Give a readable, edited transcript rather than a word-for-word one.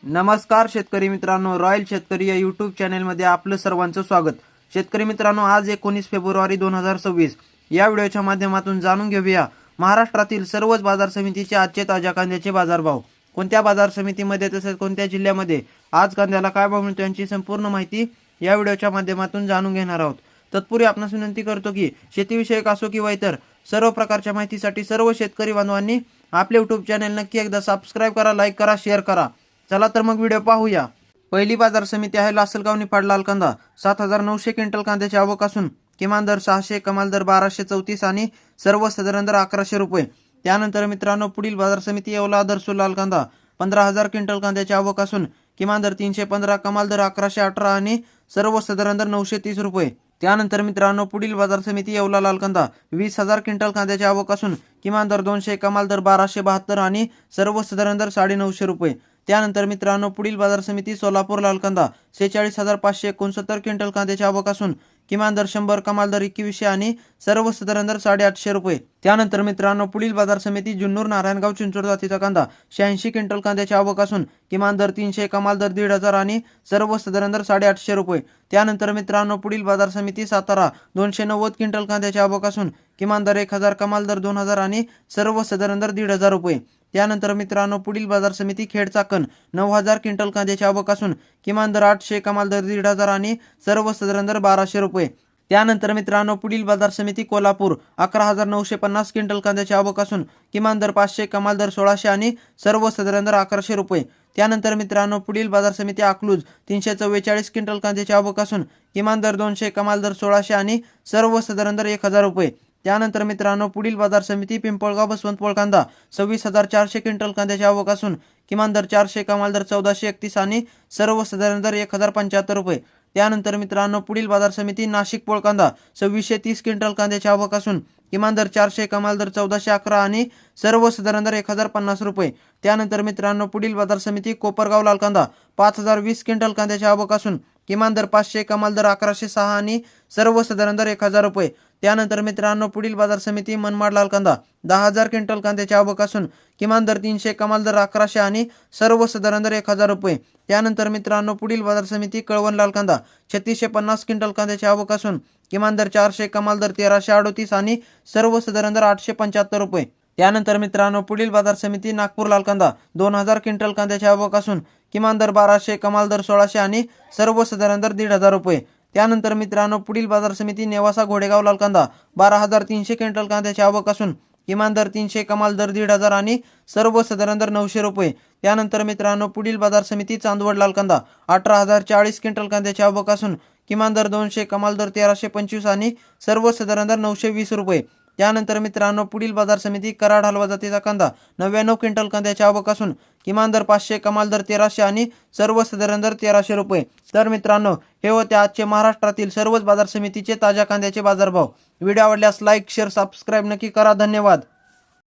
नमस्कार शेतकरी मित्रांनो, रॉयल शेतकरी या यूट्यूब चॅनलमध्ये आपलं सर्वांचं स्वागत। शेतकरी मित्रांनो, आज 19 फेब्रुवारी 2026 या व्हिडिओच्या माध्यमातून जाणून घेऊया महाराष्ट्रातील सर्वच बाजार समितीचे आजचे ताज्या कांद्याचे बाजारभाव। कोणत्या बाजार समितीमध्ये तसेच कोणत्या जिल्ह्यामध्ये आज कांद्याला काय भाव मिळतो यांची संपूर्ण माहिती या व्हिडिओच्या माध्यमातून जाणून घेणार आहोत। तत्पूर्वी आपणास विनंती करतो की शेतीविषयक असो किंवा इतर सर्व प्रकारच्या माहितीसाठी सर्व शेतकरी बांधवांनी आपले यूट्यूब चॅनल नक्की एकदा सबस्क्राइब करा, लाईक करा, शेअर करा। चला तर मग व्हिडिओ पाहूया। पहिली बाजार समिती आहे लासलगाव निफाड लाल कांदा। 7900 क्विंटल कांद्याची आवक असून किमान दर 600, कमाल दर 1234 आणि सर्वसाधारण दर 1100 रुपये। त्यानंतर मित्रांनो, पुढील बाजार समिती येवला आदर्श लाल कांदा। 15000 क्विंटल कांद्याची आवक असून किमान दर 315, कमाल दर 1118 आणि सर्वसाधारण दर 930 रुपये। त्यानंतर मित्रांनो, पुढील बाजार समिती येवला लाल कांदा। 20000 क्विंटल कांद्याची आवक असून किमान दर 200, कमाल दर 1272 आणि सर्वसाधारण दर 950 रुपये। त्यानंतर मित्रांनो, पुढील बाजार समिती सोलापूर लाल कांदा। 46569 क्विंटल कांद्याची आवक असून किमान दर 100, कमाल दर 2100 आणि सर्वसाधारण दर 850 रुपये। त्यानंतर मित्रांनो, पुढील बाजार समिती जुन्नर नारायणगाव चिंचोड जातीचा कांदा। 86 क्विंटल कांद्याची आवक असून किमान दर 300, कमाल दर 1500 आणि सर्वसाधारण दर 850 रुपये। त्यानंतर मित्रांनो, पुढील बाजार समिती सातारा। 290 क्विंटल कांद्याची आवक असून किमान दर 1000, कमाल दर 2000 आणि सर्वसाधारण दर 1500 रुपये। त्यानंतर मित्रांनो, पुढील बाजार समिती खेड चाकण। 9000 क्विंटल कांद्याची आवक असून किमान दर 800, कमाल दर 1500 आणि सर्वसाधारण दर 1200 रुपये। त्यानंतर मित्रांनो, पुढील बाजार समिती कोल्हापूर। 11950 क्विंटल कांद्याची आवक असून किमान दर 500, कमाल दर 1600 आणि सर्वसाधारण दर 1100 रुपये। त्यानंतर मित्रांनो, पुढील बाजार समिती अकलूज। 344 क्विंटल कांद्याची आवक असून किमान दर 200, कमाल दर 1600 आणि सर्वसाधारण दर 1000 रुपये। त्यानंतर मित्रांनो, पुढील बाजार समिती पिंपळगाव बसवंतपोळ कांदा। 26400 क्विंटल कांद्याची आवक असून किमान दर 400, कमाल दर 1431 आणि सर्वसाधारण दर 1075 रुपये। त्यानंतर मित्रांनो, पुढील बाजार समिती नाशिक पोळ कांदा। 2630 क्विंटल कांद्याची आवक असून किमान दर 400, कमाल दर 1411 आणि सर्वसाधारण दर 1050 रुपये। त्यानंतर मित्रांनो, पुढील बाजार समिती कोपरगाव लाल कांदा। 5020 क्विंटल कांद्याची आवक असून किमान दर 500, कमाल दर 1106 आणि सर्वसाधारण दर 1000 रुपये। त्यानंतर मित्रांनो, पुढील बाजार समिती मनमाड लाल कांदा। 10000 क्विंटल कांद्याची आवक असून किमान दर 300, कमाल दर 1100 आणि सर्वसाधारण दर 1000 रुपये। त्यानंतर मित्रांनो, पुढील बाजार समिती कळवण लाल कांदा। 3650 क्विंटल कांद्याची आवक असून किमान दर 400, कमाल दर 1338 आणि सर्वसाधारण दर 875 रुपये। त्यानंतर मित्रांनो, पुढील बाजार समिती नागपूर लाल कांदा। 2000 क्विंटल कांद्याची आवक असून किमान दर 1200, कमाल दर 1600 आणि सर्वसाधारण दर 1500 रुपये। त्यानंतर मित्रांनो, पुढील बाजार समिती नेवासा घोडेगाव लाल कांदा। 12300 क्विंटल कांद्याची आवक असून किमान दर 300, कमाल दर 1500 आणि सर्वसाधारण दर 900 रुपये। त्यानंतर मित्रांनो, पुढील बाजार समिती चांदवड लाल कांदा। 18040 क्विंटल कांद्याची आवक असून किमान दर 200, कमाल दर 1325 आणि सर्वसाधारण दर 920 रुपये। त्यानंतर मित्रांनो, पुढील बाजार समिती कराड हलवा जातीचा कांदा। 99 क्विंटल कांद्याची आवक असून किमान दर 500, कमाल दर 1300 आणि सर्वसाधारण दर 1300 रुपये। तर मित्रांनो, हे होते आजचे महाराष्ट्रातील सर्वच बाजार समितीचे ताज्या कांद्याचे बाजारभाव। व्हिडिओ आवडल्यास लाईक, शेअर, सबस्क्राईब नक्की करा। धन्यवाद।